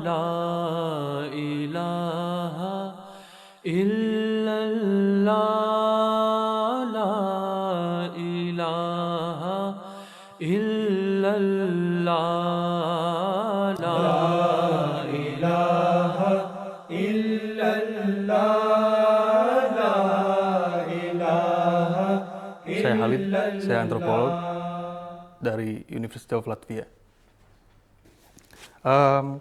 لا إله إلا الله لا إله إلا الله لا إله إلا الله لا إله Saya Halid, إلا saya antropolog الله. dari University of Latvia.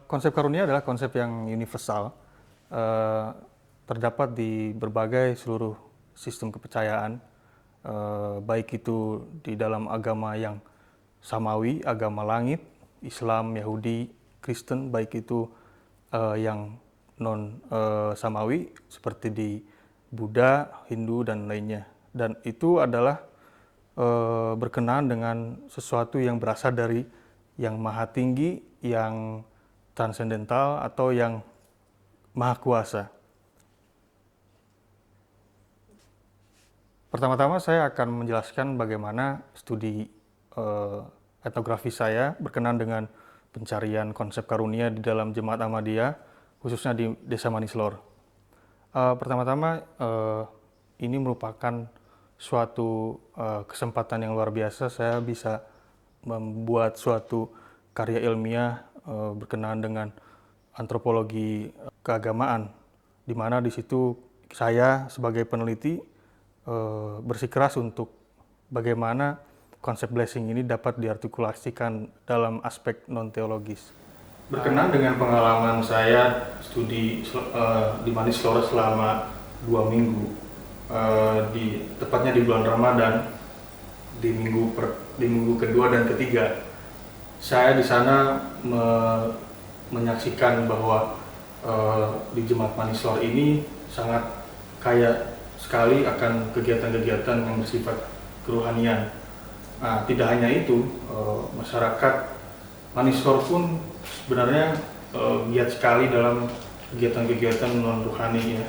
Konsep karunia adalah konsep yang universal, terdapat di berbagai seluruh sistem kepercayaan, baik itu di dalam agama yang samawi, agama langit, Islam, Yahudi, Kristen, baik itu yang non samawi seperti di Buddha, Hindu dan lainnya. Dan itu adalah berkenaan dengan sesuatu yang berasal dari yang maha tinggi, yang transendental atau yang maha kuasa. Pertama-tama saya akan menjelaskan bagaimana studi etnografi saya berkenaan dengan pencarian konsep karunia di dalam Jemaat Ahmadiyah, khususnya di Desa Manislor. Pertama-tama ini merupakan suatu kesempatan yang luar biasa. Saya bisa membuat suatu karya ilmiah berkenaan dengan antropologi keagamaan, di mana di situ saya sebagai peneliti bersikeras untuk bagaimana konsep blessing ini dapat diartikulasikan dalam aspek non-teologis. Berkenaan dengan pengalaman saya studi di Manislor selama 2 minggu, tepatnya di bulan Ramadan, di minggu kedua dan ketiga, saya di sana menyaksikan bahwa di Jemaat Manislor ini sangat kaya sekali akan kegiatan-kegiatan yang bersifat kerohanian. Nah, tidak hanya itu, masyarakat Manislor pun sebenarnya giat sekali dalam kegiatan-kegiatan non rohani, ya,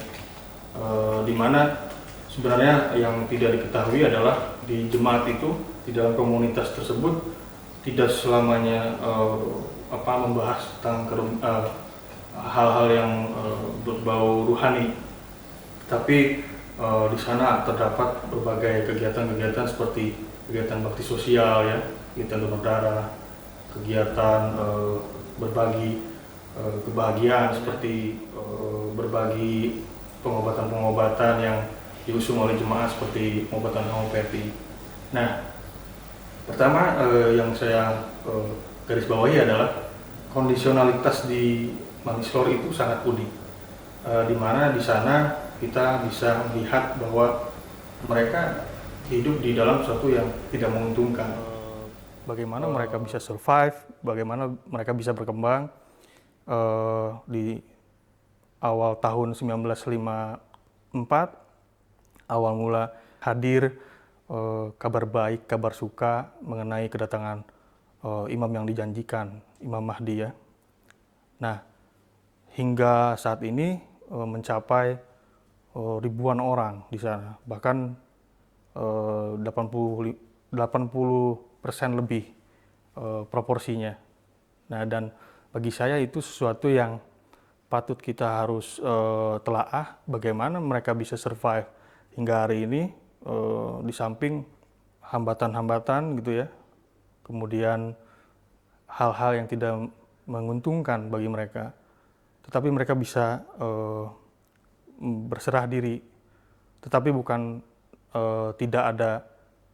di mana sebenarnya yang tidak diketahui adalah di jemaat itu, di dalam komunitas tersebut tidak selamanya membahas tentang hal-hal yang berbau rohani, tapi di sana terdapat berbagai kegiatan-kegiatan seperti kegiatan bakti sosial, ya, kegiatan donor darah, kegiatan berbagi kebahagiaan seperti berbagi pengobatan-pengobatan yang diusung oleh jemaah seperti pengobatan homeopati. Nah, pertama yang saya garis bawahi adalah kondisionalitas di Manislor itu sangat unik, di mana di sana kita bisa melihat bahwa mereka hidup di dalam sesuatu yang tidak menguntungkan. Bagaimana mereka bisa survive, bagaimana mereka bisa berkembang. Di awal tahun 1954, awal mula hadir kabar baik, kabar suka mengenai kedatangan imam yang dijanjikan, Imam Mahdi, ya. Nah, hingga saat ini mencapai ribuan orang di sana, bahkan 80% lebih proporsinya. Nah, dan bagi saya itu sesuatu yang patut kita harus telaah, bagaimana mereka bisa survive hingga hari ini, di samping hambatan-hambatan gitu, ya, kemudian hal-hal yang tidak menguntungkan bagi mereka, tetapi mereka bisa berserah diri, tetapi bukan tidak ada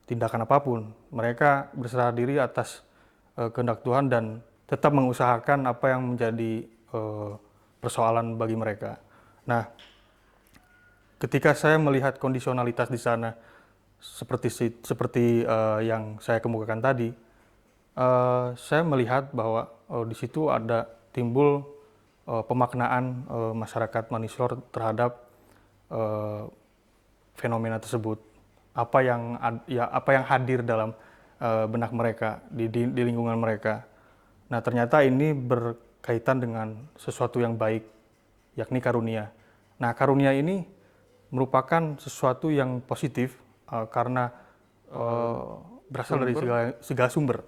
tindakan apapun. Mereka berserah diri atas kehendak Tuhan dan tetap mengusahakan apa yang menjadi persoalan bagi mereka. Nah, ketika saya melihat kondisionalitas di sana seperti yang saya kemukakan tadi, saya melihat bahwa di situ ada timbul pemaknaan masyarakat Manislor terhadap fenomena tersebut. Apa yang hadir dalam benak mereka, di lingkungan mereka. Nah, ternyata ini berkaitan dengan sesuatu yang baik, yakni karunia. Nah, karunia ini merupakan sesuatu yang positif karena berasal dari segala sumber,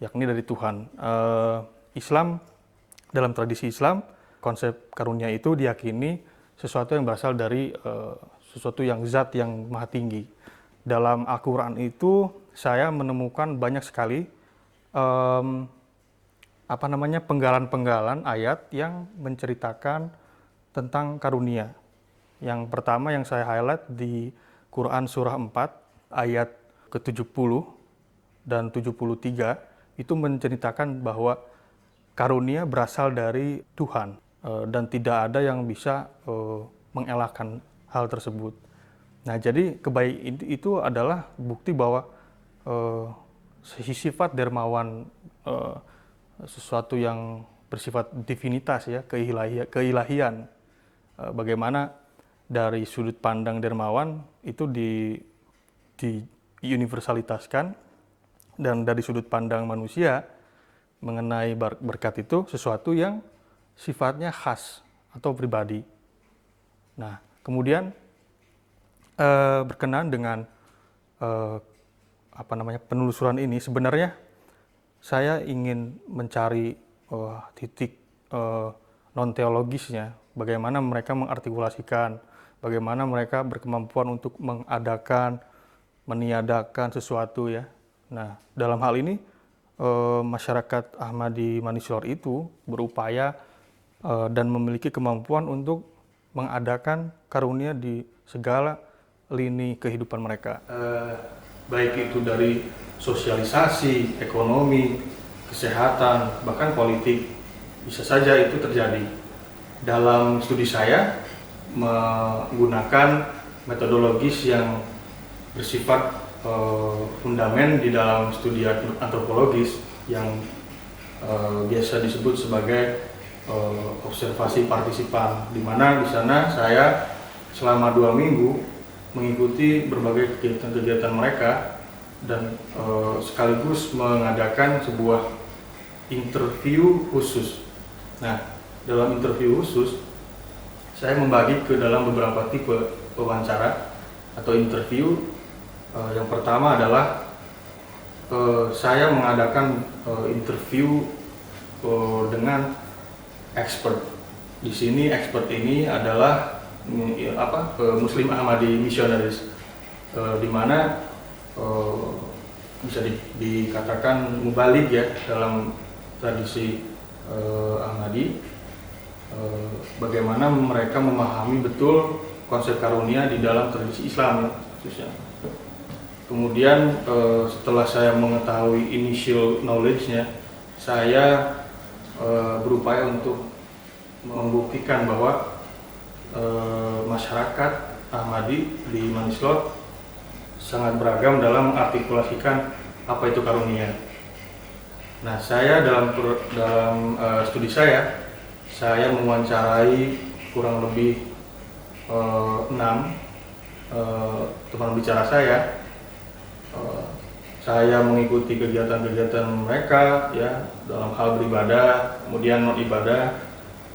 yakni dari Tuhan. Islam Dalam tradisi Islam, konsep karunia itu diyakini sesuatu yang berasal dari sesuatu yang zat yang maha tinggi. Dalam Al-Quran itu saya menemukan banyak sekali penggalan-penggalan ayat yang menceritakan tentang karunia. Yang pertama yang saya highlight di Quran surah 4 ayat ke-70 dan 73 itu menceritakan bahwa karunia berasal dari Tuhan dan tidak ada yang bisa mengelakkan hal tersebut. Nah, jadi itu adalah bukti bahwa sifat dermawan, sesuatu yang bersifat divinitas ya, keilahian. Bagaimana dari sudut pandang dermawan itu diuniversalitaskan, dan dari sudut pandang manusia mengenai berkat itu sesuatu yang sifatnya khas atau pribadi. Nah, kemudian berkenaan dengan penelusuran ini, sebenarnya saya ingin mencari titik non-teologisnya, bagaimana mereka mengartikulasikan, bagaimana mereka berkemampuan untuk meniadakan sesuatu ya. Nah, dalam hal ini masyarakat Ahmadi Manislor itu berupaya dan memiliki kemampuan untuk mengadakan karunia di segala lini kehidupan mereka. Baik itu dari sosialisasi, ekonomi, kesehatan, bahkan politik, bisa saja itu terjadi. Dalam studi saya menggunakan metodologis yang bersifat fundamen di dalam studi antropologis yang biasa disebut sebagai observasi partisipan, di mana di sana saya selama 2 minggu mengikuti berbagai kegiatan-kegiatan mereka dan sekaligus mengadakan sebuah interview khusus. Nah, dalam interview khusus saya membagi ke dalam beberapa tipe wawancara atau interview. Yang pertama adalah saya mengadakan interview dengan expert. Di sini expert ini adalah Muslim Ahmadi Missionaries, di mana bisa dikatakan mubalik ya dalam tradisi Ahmadi, bagaimana mereka memahami betul konsep karunia di dalam tradisi Islam khususnya. Kemudian setelah saya mengetahui initial knowledge-nya, saya berupaya untuk membuktikan bahwa masyarakat Ahmadi di Manislor sangat beragam dalam mengartikulasikan apa itu karunia. Nah, saya dalam studi saya mewawancarai kurang lebih 6 teman bicara saya. Saya mengikuti kegiatan-kegiatan mereka ya dalam hal beribadah, kemudian non ibadah,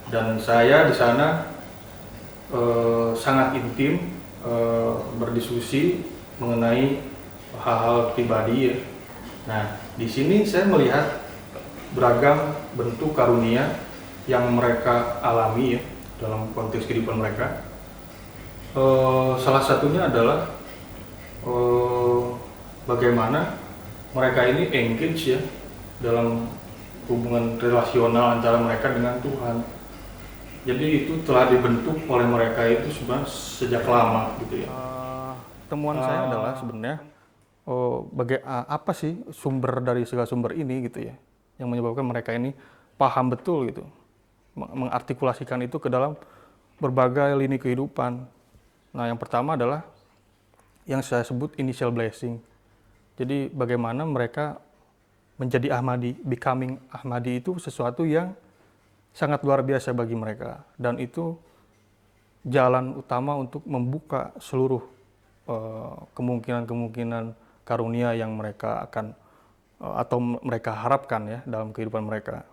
dan saya di sana sangat intim berdiskusi mengenai hal-hal pribadi ya. Nah, di sini saya melihat beragam bentuk karunia yang mereka alami ya dalam konteks kehidupan mereka. Salah satunya adalah bagaimana mereka ini engage ya dalam hubungan relasional antara mereka dengan Tuhan. Jadi itu telah dibentuk oleh mereka itu sebenarnya sejak lama gitu ya. Temuan saya adalah sebenarnya apa sih sumber dari segala sumber ini gitu ya, yang menyebabkan mereka ini paham betul gitu, mengartikulasikan itu ke dalam berbagai lini kehidupan. Nah, yang pertama adalah yang saya sebut initial blessing. Jadi bagaimana mereka menjadi Ahmadi, becoming Ahmadi itu sesuatu yang sangat luar biasa bagi mereka, dan itu jalan utama untuk membuka seluruh kemungkinan-kemungkinan karunia yang mereka akan atau mereka harapkan ya dalam kehidupan mereka.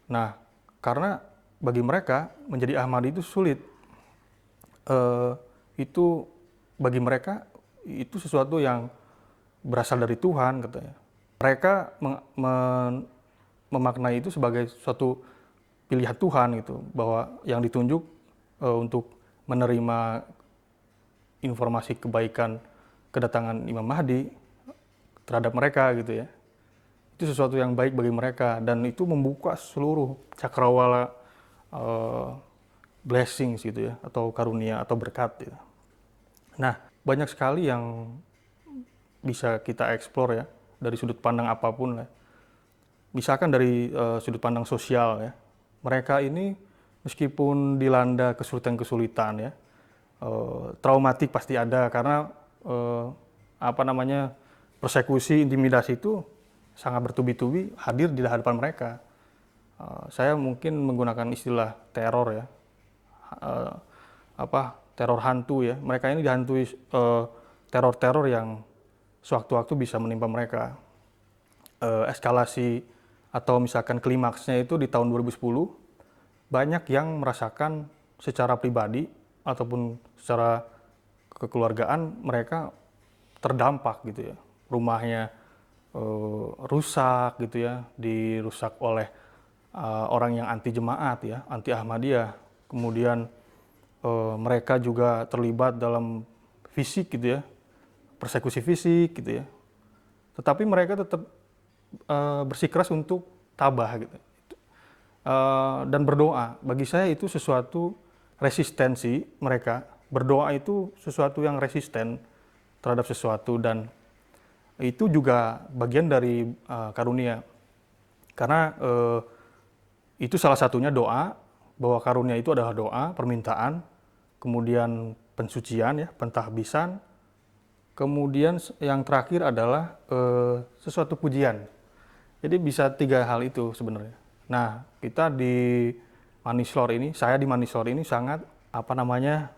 Nah, karena bagi mereka menjadi Ahmadi itu sulit, itu bagi mereka itu sesuatu yang berasal dari Tuhan katanya. Mereka memaknai itu sebagai suatu pilihan Tuhan gitu, bahwa yang ditunjuk untuk menerima informasi kebaikan kedatangan Imam Mahdi terhadap mereka gitu ya. Itu sesuatu yang baik bagi mereka, dan itu membuka seluruh cakrawala blessings gitu ya, atau karunia atau berkat gitu. Nah, banyak sekali yang bisa kita eksplor ya dari sudut pandang apapun lah. Misalkan dari sudut pandang sosial ya. Mereka ini meskipun dilanda kesulitan-kesulitan ya, traumatik pasti ada karena persekusi, intimidasi itu sangat bertubi-tubi hadir di hadapan mereka. Saya mungkin menggunakan istilah teror ya, teror hantu ya. Mereka ini dihantui teror-teror yang sewaktu-waktu bisa menimpa mereka. Eskalasi atau misalkan klimaksnya itu di tahun 2010, banyak yang merasakan secara pribadi ataupun secara kekeluargaan mereka terdampak gitu ya. Rumahnya rusak gitu ya, dirusak oleh orang yang anti jemaat ya, anti Ahmadiyah. Kemudian mereka juga terlibat dalam fisik gitu ya, persekusi fisik gitu ya. Tetapi mereka tetap bersikeras untuk tabah gitu. Dan berdoa. Bagi saya itu sesuatu resistensi mereka. Berdoa itu sesuatu yang resisten terhadap sesuatu, dan itu juga bagian dari karunia. Karena itu salah satunya doa, bahwa karunia itu adalah doa, permintaan, kemudian pensucian ya, pentahbisan, kemudian yang terakhir adalah sesuatu pujian. Jadi bisa 3 hal itu sebenarnya. Nah, kita di Manislor ini, saya di Manislor ini sangat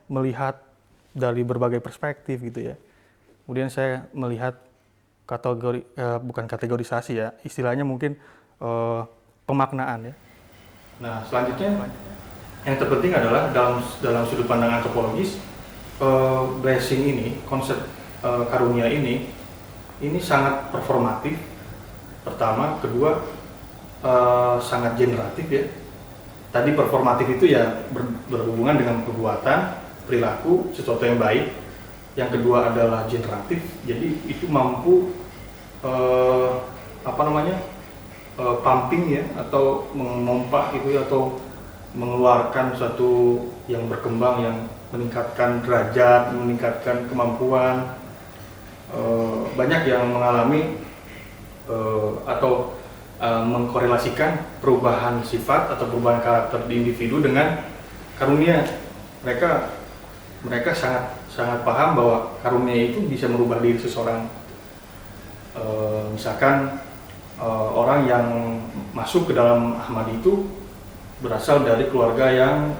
melihat dari berbagai perspektif gitu ya. Kemudian saya melihat bukan kategorisasi ya, istilahnya mungkin pemaknaan ya. Nah, selanjutnya yang terpenting adalah dalam sudut pandang antropologis, blessing ini, konsep karunia ini sangat performatif. Pertama, kedua sangat generatif ya. Tadi performatif itu ya berhubungan dengan perbuatan, perilaku, sesuatu yang baik. Yang kedua adalah generatif, jadi itu mampu pumping ya, atau memompa gitu ya, atau mengeluarkan sesuatu yang berkembang, yang meningkatkan derajat, meningkatkan kemampuan. Banyak yang mengalami atau mengkorelasikan perubahan sifat atau perubahan karakter di individu dengan karunia. Mereka sangat paham bahwa karunia itu bisa merubah diri seseorang. Misalkan orang yang masuk ke dalam Ahmadi itu berasal dari keluarga yang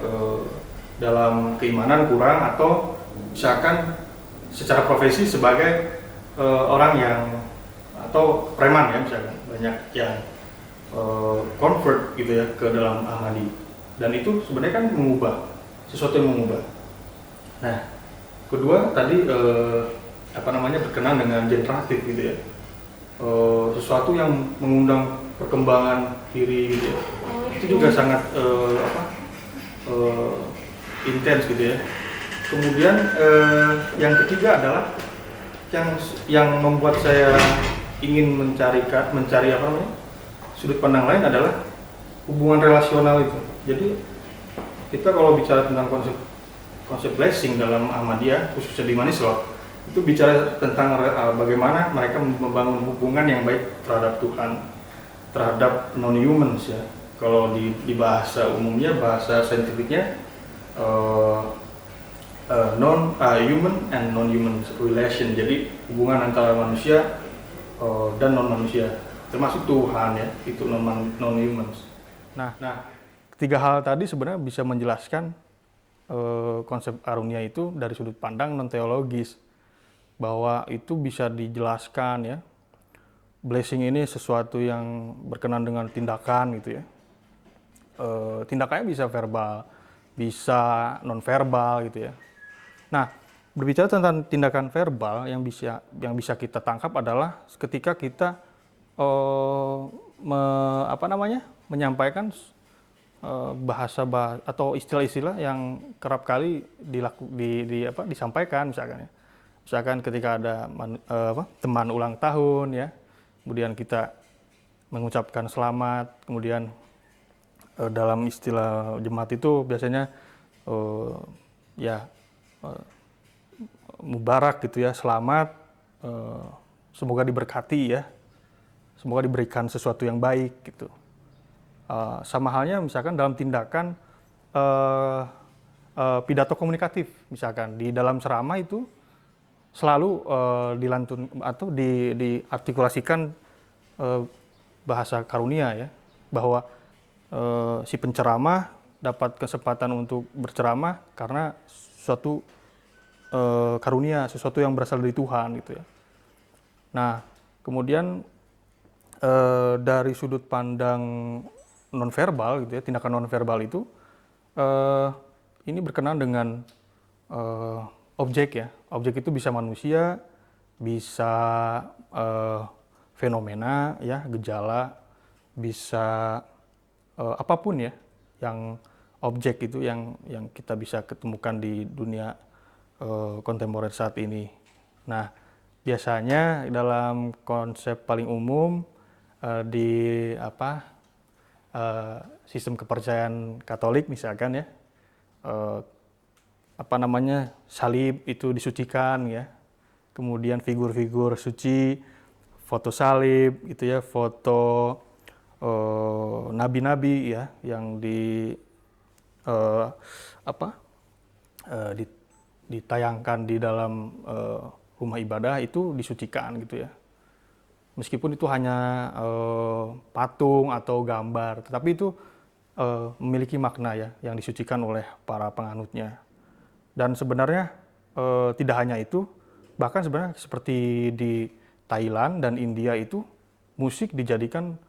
dalam keimanan kurang, atau misalkan secara profesi sebagai orang yang atau preman ya, misalkan banyak yang convert gitu ya ke dalam Ahmadi, dan itu sebenarnya kan mengubah sesuatu yang mengubah. Nah, kedua tadi berkenan dengan generatif gitu ya, sesuatu yang mengundang perkembangan diri gitu ya. Itu juga sangat intens gitu ya. Kemudian yang ketiga adalah yang membuat saya ingin mencari sudut pandang lain adalah hubungan relasional itu. Jadi kita kalau bicara tentang konsep blessing dalam Ahmadiyah, khususnya di Manislor, itu bicara tentang bagaimana mereka membangun hubungan yang baik terhadap Tuhan, terhadap non-humans ya. Kalau di bahasa umumnya, bahasa saintifiknya, human and non-human relation. Jadi hubungan antara manusia dan non-manusia, termasuk Tuhan ya, itu non-humans. Nah, ketiga hal tadi sebenarnya bisa menjelaskan konsep karunia itu dari sudut pandang non-teologis, bahwa itu bisa dijelaskan ya. Blessing ini sesuatu yang berkenaan dengan tindakan gitu ya. Tindakannya bisa verbal, bisa non-verbal gitu ya. Nah, berbicara tentang tindakan verbal yang bisa kita tangkap adalah ketika kita menyampaikan atau istilah-istilah yang kerap kali disampaikan misalkan ya. Misalkan ketika ada teman ulang tahun ya, kemudian kita mengucapkan selamat, kemudian dalam istilah jemaat itu biasanya ya mubarak gitu ya, selamat, semoga diberkati ya, semoga diberikan sesuatu yang baik gitu. Sama halnya misalkan dalam tindakan pidato komunikatif, misalkan di dalam ceramah itu selalu dilantun atau diartikulasikan bahasa karunia ya, bahwa si penceramah dapat kesempatan untuk berceramah karena suatu karunia, sesuatu yang berasal dari Tuhan gitu ya. Nah, kemudian dari sudut pandang nonverbal gitu ya, tindakan nonverbal itu ini berkenaan dengan objek ya. Objek itu bisa manusia, bisa fenomena ya, gejala, bisa apapun ya, yang objek itu yang kita bisa ketemukan di dunia kontemporer saat ini. Nah, biasanya dalam konsep paling umum di sistem kepercayaan Katolik misalkan ya, salib itu disucikan ya, kemudian figur-figur suci, foto salib gitu ya, foto nabi-nabi ya yang ditayangkan di dalam rumah ibadah itu disucikan gitu ya. Meskipun itu hanya patung atau gambar, tetapi itu memiliki makna ya yang disucikan oleh para penganutnya. Dan sebenarnya tidak hanya itu, bahkan sebenarnya seperti di Thailand dan India itu musik dijadikan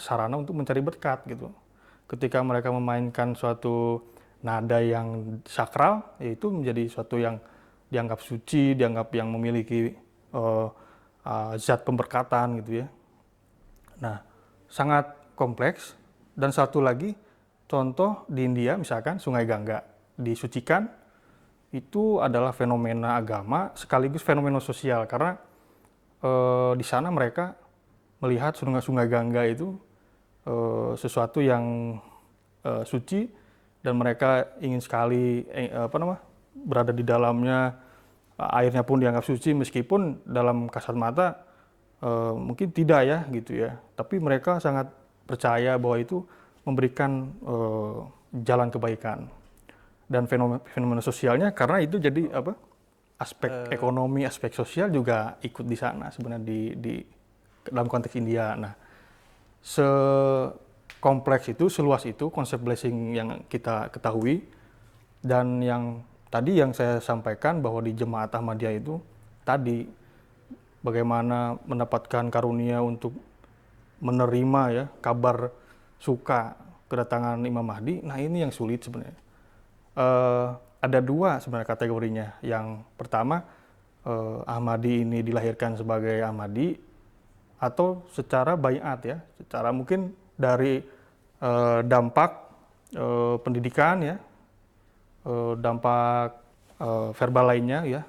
sarana untuk mencari berkat gitu. Ketika mereka memainkan suatu nada yang sakral, yaitu menjadi suatu yang dianggap suci, dianggap yang memiliki zat pemberkatan gitu ya. Nah, sangat kompleks. Dan satu lagi contoh di India misalkan Sungai Gangga disucikan, itu adalah fenomena agama sekaligus fenomena sosial karena di sana mereka melihat Sungai Gangga itu sesuatu yang suci dan mereka ingin sekali berada di dalamnya. Airnya pun dianggap suci meskipun dalam kasat mata mungkin tidak ya gitu ya, tapi mereka sangat percaya bahwa itu memberikan jalan kebaikan. Dan fenomena sosialnya karena itu jadi aspek ekonomi, aspek sosial juga ikut di sana sebenarnya di dalam konteks India. Nah, sekompleks itu, seluas itu konsep blessing yang kita ketahui. Dan yang tadi yang saya sampaikan bahwa di Jemaat Ahmadiyah itu tadi bagaimana mendapatkan karunia untuk menerima ya kabar suka kedatangan Imam Mahdi. Nah, ini yang sulit sebenarnya. Ada dua sebenarnya kategorinya. Yang pertama, Ahmadi ini dilahirkan sebagai Ahmadi atau secara baiat ya, secara mungkin dari dampak pendidikan ya, dampak verbal lainnya ya,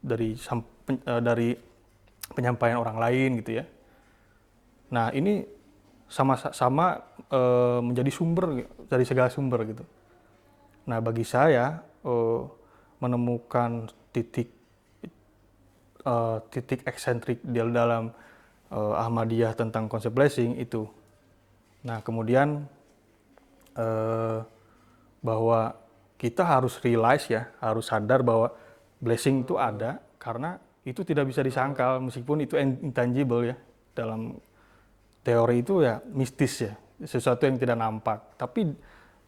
dari penyampaian orang lain gitu ya. Nah, ini sama-sama menjadi sumber dari segala sumber gitu. Nah, bagi saya menemukan titik eksentrik di dalam Ahmadiyah tentang konsep blessing itu. Nah, kemudian bahwa kita harus realize ya, harus sadar bahwa blessing itu ada karena itu tidak bisa disangkal meskipun itu intangible ya. Dalam teori itu ya mistis ya, sesuatu yang tidak nampak. Tapi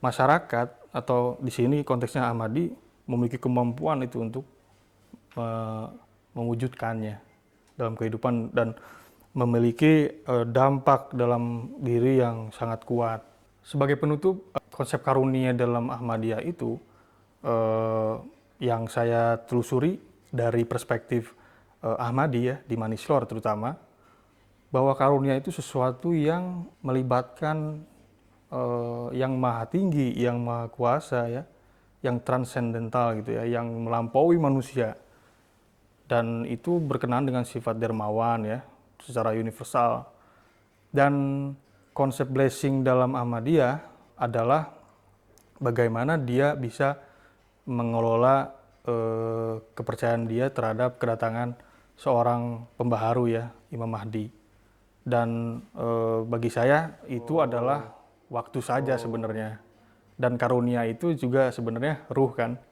masyarakat atau di sini konteksnya Ahmadi memiliki kemampuan itu untuk mewujudkannya dalam kehidupan dan memiliki dampak dalam diri yang sangat kuat. Sebagai penutup, konsep karunia dalam Ahmadiyah itu yang saya telusuri dari perspektif Ahmadi ya, di Manislor terutama, bahwa karunia itu sesuatu yang melibatkan yang maha tinggi, yang maha kuasa ya, yang transendental gitu ya, yang melampaui manusia. Dan itu berkenaan dengan sifat dermawan ya, secara universal. Dan konsep blessing dalam Ahmadiyah adalah bagaimana dia bisa mengelola kepercayaan dia terhadap kedatangan seorang pembaharu ya, Imam Mahdi. Dan bagi saya itu adalah waktu saja sebenarnya. Dan karunia itu juga sebenarnya ruh kan.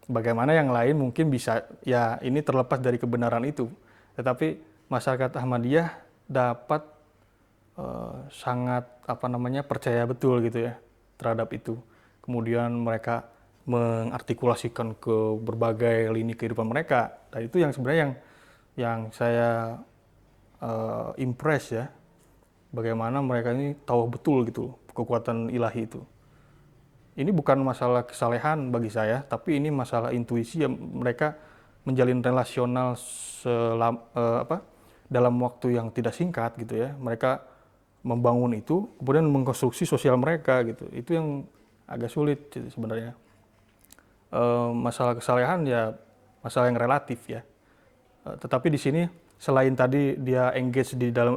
Bagaimana yang lain mungkin bisa, ya ini terlepas dari kebenaran itu. Tetapi masyarakat Ahmadiyah dapat sangat percaya betul gitu ya terhadap itu. Kemudian mereka mengartikulasikan ke berbagai lini kehidupan mereka. Dan itu yang sebenarnya yang saya impress ya. Bagaimana mereka ini tahu betul gitu kekuatan ilahi itu. Ini bukan masalah kesalehan bagi saya, tapi ini masalah intuisi yang mereka menjalin relasional dalam waktu yang tidak singkat gitu ya. Mereka membangun itu, kemudian mengkonstruksi sosial mereka gitu. Itu yang agak sulit sebenarnya. Masalah kesalehan ya masalah yang relatif ya. Tetapi di sini selain tadi dia engage di dalam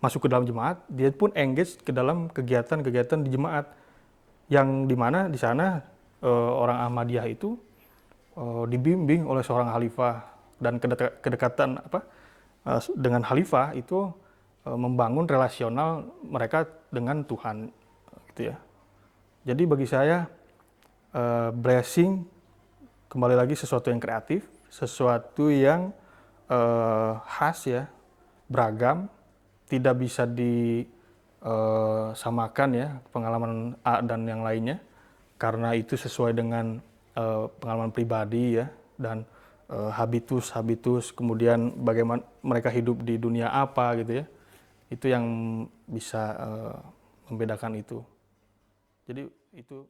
masuk ke dalam jemaat, dia pun engage ke dalam kegiatan-kegiatan di jemaat yang dimana di sana orang Ahmadiyah itu dibimbing oleh seorang khalifah dan kedekatan dengan khalifah itu membangun relasional mereka dengan Tuhan gitu ya. Jadi bagi saya blessing kembali lagi sesuatu yang kreatif, sesuatu yang khas ya, beragam, tidak bisa disamakan ya pengalaman A dan yang lainnya karena itu sesuai dengan pengalaman pribadi ya dan habitus kemudian bagaimana mereka hidup di dunia apa gitu ya, itu yang bisa membedakan itu. Jadi itu